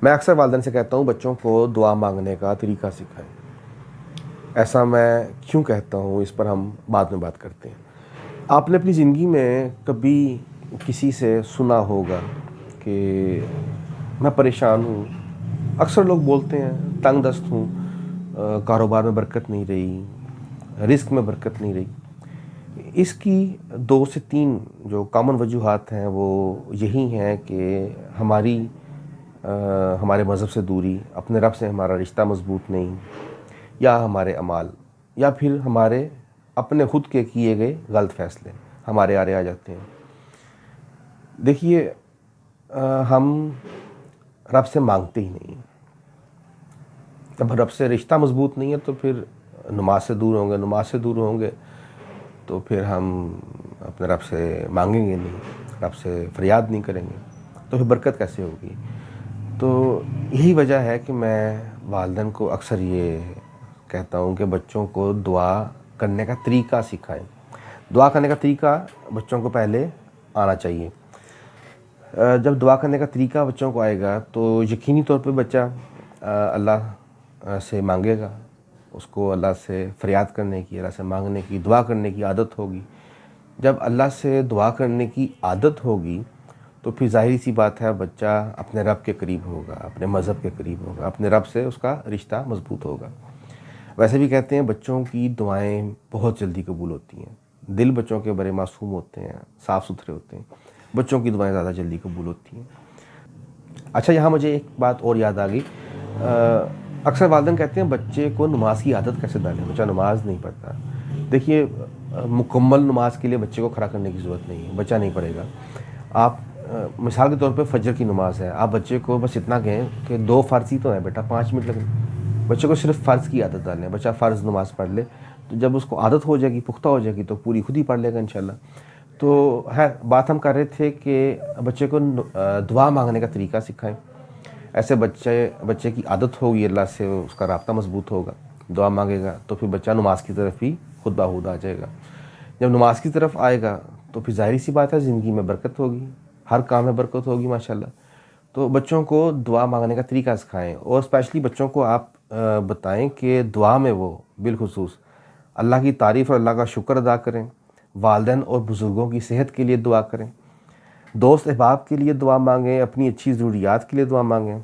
میں اکثر والدین سے کہتا ہوں بچوں کو دعا مانگنے کا طریقہ سکھائیں. ایسا میں کیوں کہتا ہوں اس پر ہم بعد میں بات کرتے ہیں. آپ نے اپنی زندگی میں کبھی کسی سے سنا ہوگا کہ میں پریشان ہوں. اکثر لوگ بولتے ہیں تنگ دست ہوں, کاروبار میں برکت نہیں رہی, رزق میں برکت نہیں رہی. اس کی 2 سے 3 جو کامن وجوہات ہیں وہ یہی ہیں کہ ہمارے مذہب سے دوری, اپنے رب سے ہمارا رشتہ مضبوط نہیں, یا ہمارے اعمال, یا پھر ہمارے اپنے خود کے کیے گئے غلط فیصلے ہمارے آڑے آ جاتے ہیں. دیکھیے, ہم رب سے مانگتے ہی نہیں. جب رب سے رشتہ مضبوط نہیں ہے تو پھر نماز سے دور ہوں گے تو پھر ہم اپنے رب سے مانگیں گے نہیں, رب سے فریاد نہیں کریں گے, تو پھر برکت کیسے ہوگی. تو یہی وجہ ہے کہ میں والدین کو اکثر یہ کہتا ہوں کہ بچوں کو دعا کرنے کا طریقہ سکھائیں. دعا کرنے کا طریقہ بچوں کو پہلے آنا چاہیے. جب دعا کرنے کا طریقہ بچوں کو آئے گا تو یقینی طور پہ بچہ اللہ سے مانگے گا. اس کو اللہ سے فریاد کرنے کی, اللہ سے مانگنے کی, دعا کرنے کی عادت ہوگی. جب اللہ سے دعا کرنے کی عادت ہوگی تو پھر ظاہری سی بات ہے بچہ اپنے رب کے قریب ہوگا, اپنے مذہب کے قریب ہوگا, اپنے رب سے اس کا رشتہ مضبوط ہوگا. ویسے بھی کہتے ہیں بچوں کی دعائیں بہت جلدی قبول ہوتی ہیں. دل بچوں کے بڑے معصوم ہوتے ہیں, صاف ستھرے ہوتے ہیں, بچوں کی دعائیں زیادہ جلدی قبول ہوتی ہیں. اچھا, یہاں مجھے ایک بات اور یاد آ گئی. اکثر والدین کہتے ہیں بچے کو نماز کی عادت کیسے ڈالیں, بچہ نماز نہیں پڑھتا. دیکھیے, مکمل نماز کے لیے بچے کو کھڑا کرنے کی ضرورت نہیں ہے, بچہ نہیں پڑھے گا. آپ مثال کے طور پہ فجر کی نماز ہے, آپ بچے کو بس اتنا کہیں کہ 2 فرض ہی تو ہیں بیٹا, 5 منٹ لگیں. بچے کو صرف فرض کی عادت ڈالیں, بچہ فرض نماز پڑھ لے, تو جب اس کو عادت ہو جائے گی, پختہ ہو جائے گی, تو پوری خود ہی پڑھ لے گا انشاءاللہ. تو بات ہم کر رہے تھے کہ بچے کو دعا مانگنے کا طریقہ سکھائیں. ایسے بچے کی عادت ہوگی, اللہ سے اس کا رابطہ مضبوط ہوگا, دعا مانگے گا تو پھر بچہ نماز کی طرف ہی خود بخود آ جائے گا. جب نماز کی طرف آئے گا تو پھر ظاہری سی بات ہے زندگی میں برکت ہوگی, ہر کام میں برکت ہوگی ماشاءاللہ. تو بچوں کو دعا مانگنے کا طریقہ سکھائیں, اور اسپیشلی بچوں کو آپ بتائیں کہ دعا میں وہ بالخصوص اللہ کی تعریف اور اللہ کا شکر ادا کریں, والدین اور بزرگوں کی صحت کے لیے دعا کریں, دوست احباب کے لیے دعا مانگیں, اپنی اچھی ضروریات کے لیے دعا مانگیں.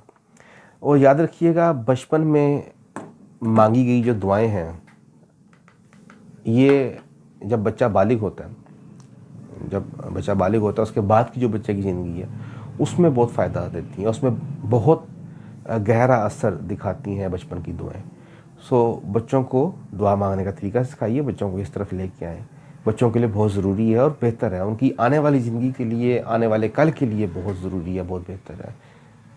اور یاد رکھیے گا, بچپن میں مانگی گئی جو دعائیں ہیں یہ جب بچہ بالغ ہوتا ہے, اس کے بعد کی جو بچے کی زندگی ہے اس میں بہت فائدہ دیتی ہیں, اس میں بہت گہرا اثر دکھاتی ہیں بچپن کی دعائیں. بچوں کو دعا مانگنے کا طریقہ سکھائیے, بچوں کو اس طرف لے کے آئیں. بچوں کے لیے بہت ضروری ہے اور بہتر ہے, ان کی آنے والی زندگی کے لیے, آنے والے کل کے لیے بہت ضروری ہے, بہت بہتر ہے.